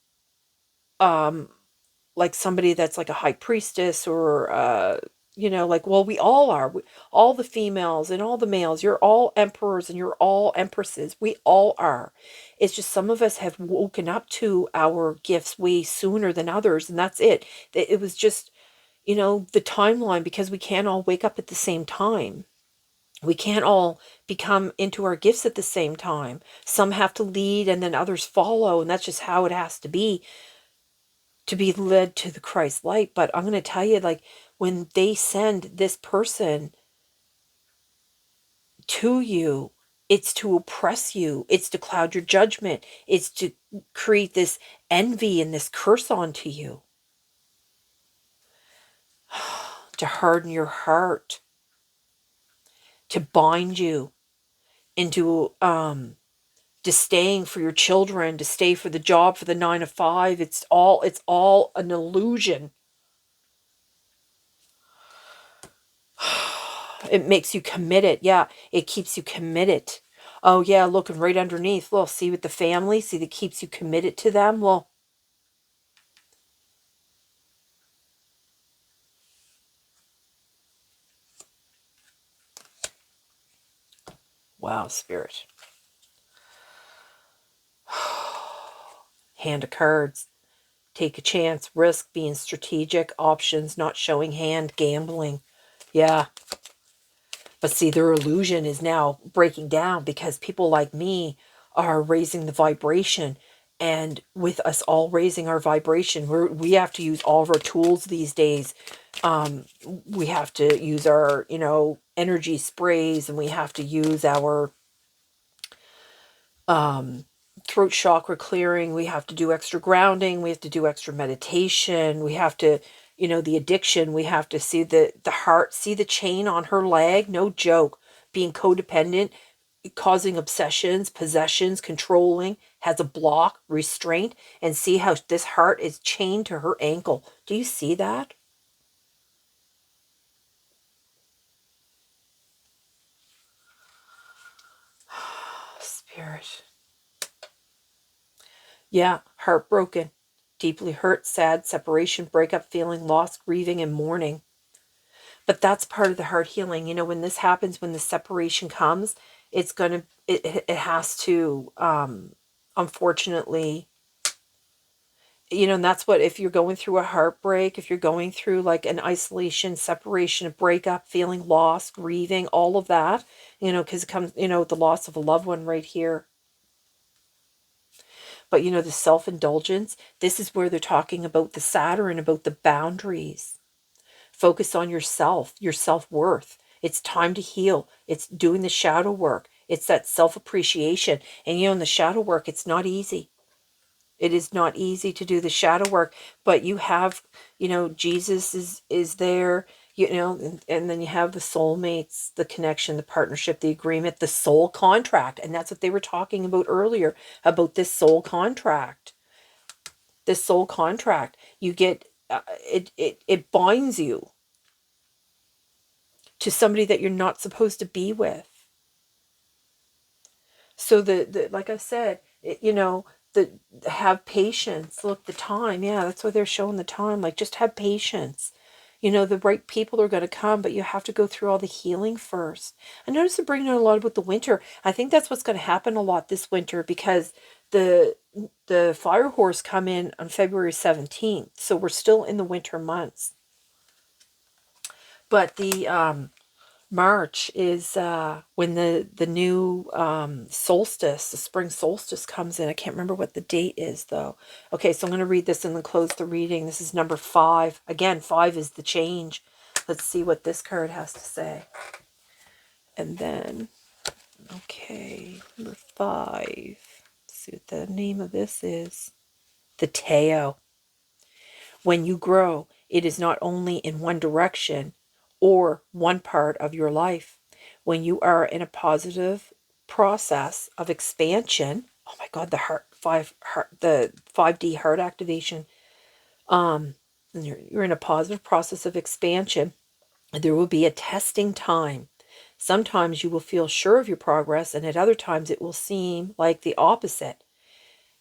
um like somebody that's like a high priestess, or like, well, we all are. All the females and all the males, you're all emperors and you're all empresses. We all are. It's just some of us have woken up to our gifts way sooner than others, and that's it. It was just, the timeline, because we can't all wake up at the same time. We can't all become into our gifts at the same time. Some have to lead and then others follow, and that's just how it has to be led to the Christ light. But I'm going to tell you, like, when they send this person to you, it's to oppress you, it's to cloud your judgment, it's to create this envy and this curse onto you, to harden your heart, to bind you into to staying for your children, to stay for the job, for the 9 to 5. It's all an illusion. It makes you committed. Yeah, it keeps you committed. Oh yeah, looking right underneath. Well, see, with the family, see, that keeps you committed to them. Well, wow, spirit. Hand of cards. Take a chance, risk, being strategic, options, not showing hand, gambling. Yeah. But see, their illusion is now breaking down, because people like me are raising the vibration. And with us all raising our vibration, we have to use all of our tools these days. We have to use our, energy sprays, and we have to use our um, throat chakra clearing. We have to do extra grounding. We have to do extra meditation. We have to, the addiction. We have to see the heart, see the chain on her leg. No joke. Being codependent, causing obsessions, possessions, controlling, has a block, restraint, and see how this heart is chained to her ankle. Do you see that? Spirit. Yeah, heartbroken, deeply hurt, sad, separation, breakup, feeling lost, grieving, and mourning. But that's part of the heart healing. When this happens, when the separation comes, it has to, unfortunately, and that's what, if you're going through a heartbreak, if you're going through like an isolation, separation, a breakup, feeling lost, grieving, all of that, because it comes, the loss of a loved one right here. But the self-indulgence, this is where they're talking about the Saturn, about the boundaries. Focus on yourself, your self-worth. It's time to heal. It's doing the shadow work. It's that self-appreciation. And in the shadow work, it's not easy. It is not easy to do the shadow work, but you have, Jesus is there, and then you have the soulmates, the connection, the partnership, the agreement, the soul contract. And that's what they were talking about earlier, about this soul contract. This soul contract, you get, it binds you to somebody that you're not supposed to be with. So the like I said, the have patience. Look, the time, yeah, that's why they're showing the time. Like, just have patience. The right people are going to come, but you have to go through all the healing first. I noticed they're bringing out a lot about the winter. I think that's what's going to happen a lot this winter, because the fire horse come in on February 17th. So we're still in the winter months. But the March is when the new solstice, the spring solstice comes in. I can't remember what the date is, though. Okay, so I'm going to read this and then close the reading. This is number 5. Again, 5 is the change. Let's see what this card has to say. And then, okay, number 5. Let's see what the name of this is. The Tao. When you grow, it is not only in one direction or one part of your life. When you are in a positive process of expansion, oh my God, the 5D heart activation, you're in a positive process of expansion, there will be a testing time. Sometimes you will feel sure of your progress, and at other times it will seem like the opposite.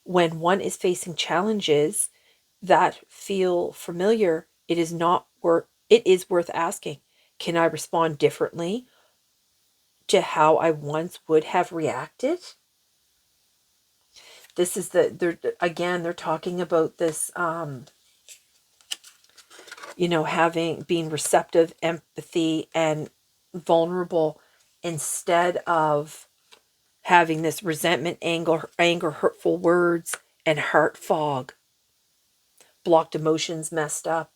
When one is facing challenges that feel familiar, it is worth asking, can I respond differently to how I once would have reacted? This is they're talking about this, being receptive, empathy, and vulnerable, instead of having this resentment, anger, hurtful words, and heart fog, blocked emotions, messed up.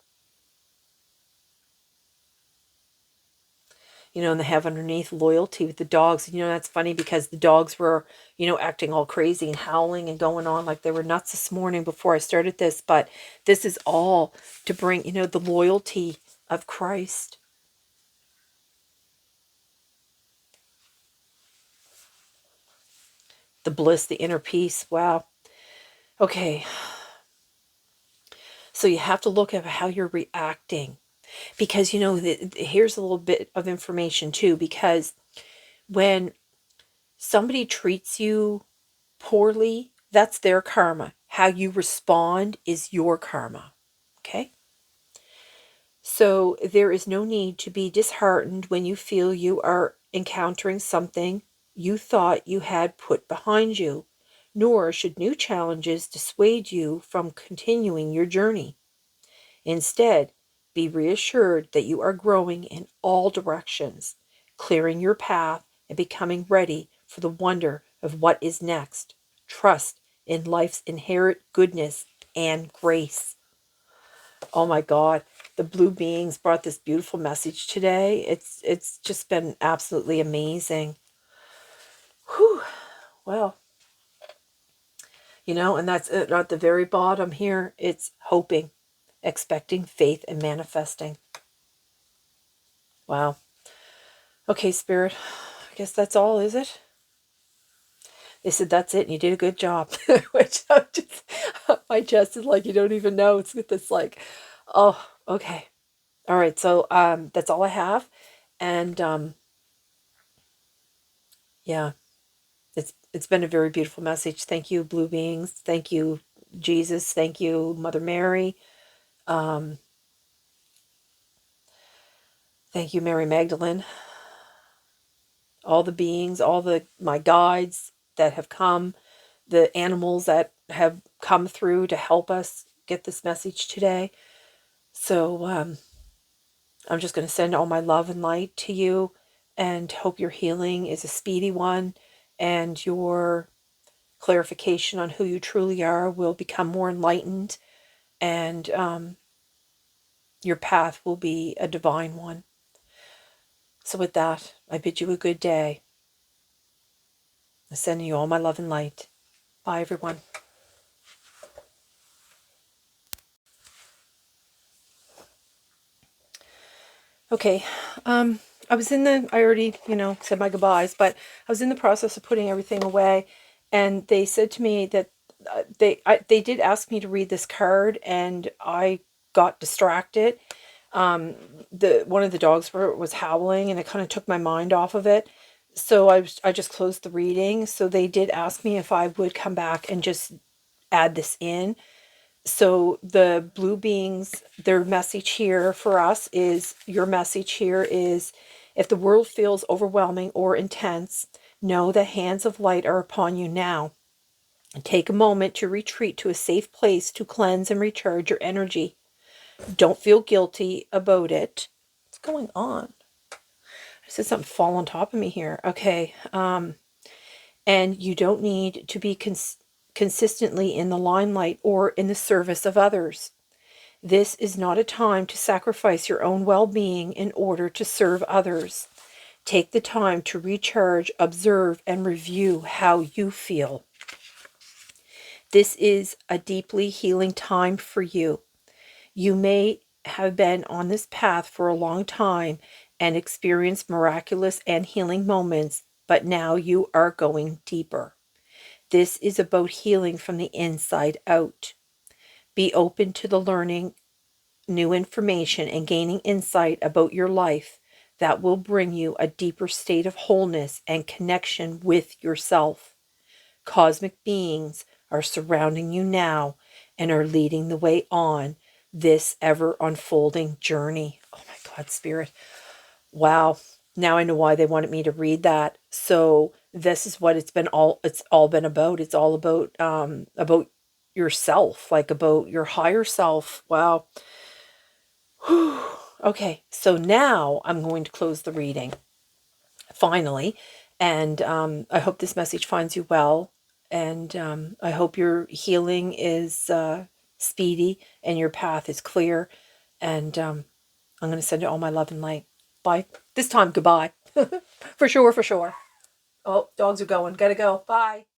And they have underneath loyalty with the dogs. That's funny, because the dogs were, acting all crazy and howling and going on like they were nuts this morning before I started this. But this is all to bring, the loyalty of Christ. The bliss, the inner peace. Wow. Okay. So you have to look at how you're reacting, because, here's a little bit of information too, because when somebody treats you poorly, that's their karma. How you respond is your karma. Okay? So there is no need to be disheartened when you feel you are encountering something you thought you had put behind you, nor should new challenges dissuade you from continuing your journey. Instead, be reassured that you are growing in all directions, clearing your path and becoming ready for the wonder of what is next. Trust in life's inherent goodness and grace. Oh my God, the blue beings brought this beautiful message today. It's just been absolutely amazing. Whew. Well, and that's it. At the very bottom here, it's hoping, expecting, faith, and manifesting. Wow. Okay, Spirit, I guess that's all, is it? They said, that's it, and you did a good job. Which my chest is like, you don't even know. It's with this like, oh, okay. All right, so that's all I have. And yeah, it's been a very beautiful message. Thank you, Blue Beings. Thank you, Jesus. Thank you, Mother Mary. Thank you, Mary Magdalene. All the beings, my guides that have come, the animals that have come through to help us get this message today. So I'm just going to send all my love and light to you and hope your healing is a speedy one and your clarification on who you truly are will become more enlightened, and your path will be a divine one. So with that, I bid you a good day. I'm sending you all my love and light. Bye, everyone. Okay, I already, said my goodbyes, but I was in the process of putting everything away, and they said to me that they did ask me to read this card, and I got distracted. One of the dogs was howling, and it kind of took my mind off of it. So I just closed the reading. So they did ask me if I would come back and just add this in. So the blue beings, their message here for us is, your message here is, if the world feels overwhelming or intense, know the hands of light are upon you now. Take a moment to retreat to a safe place to cleanse and recharge your energy. Don't feel guilty about it. What's going on? I said something fall on top of me here. Okay. And you don't need to be consistently in the limelight or in the service of others. This is not a time to sacrifice your own well-being in order to serve others. Take the time to recharge, observe, and review how you feel. This is a deeply healing time for you. You may have been on this path for a long time and experienced miraculous and healing moments, but now you are going deeper. This is about healing from the inside out. Be open to the learning new information and gaining insight about your life that will bring you a deeper state of wholeness and connection with yourself. Cosmic beings are surrounding you now and are leading the way on this ever unfolding journey. Oh my God, Spirit. Wow. Now I know why they wanted me to read that. So this is what it's all been about. It's all about yourself, like about your higher self. Wow. Okay, so now I'm going to close the reading, finally, and I hope this message finds you well, and I hope your healing is speedy and your path is clear, and I'm going to send you all my love and light. Bye. This time, goodbye. For sure, for sure. Oh, dogs are going. Gotta go. Bye.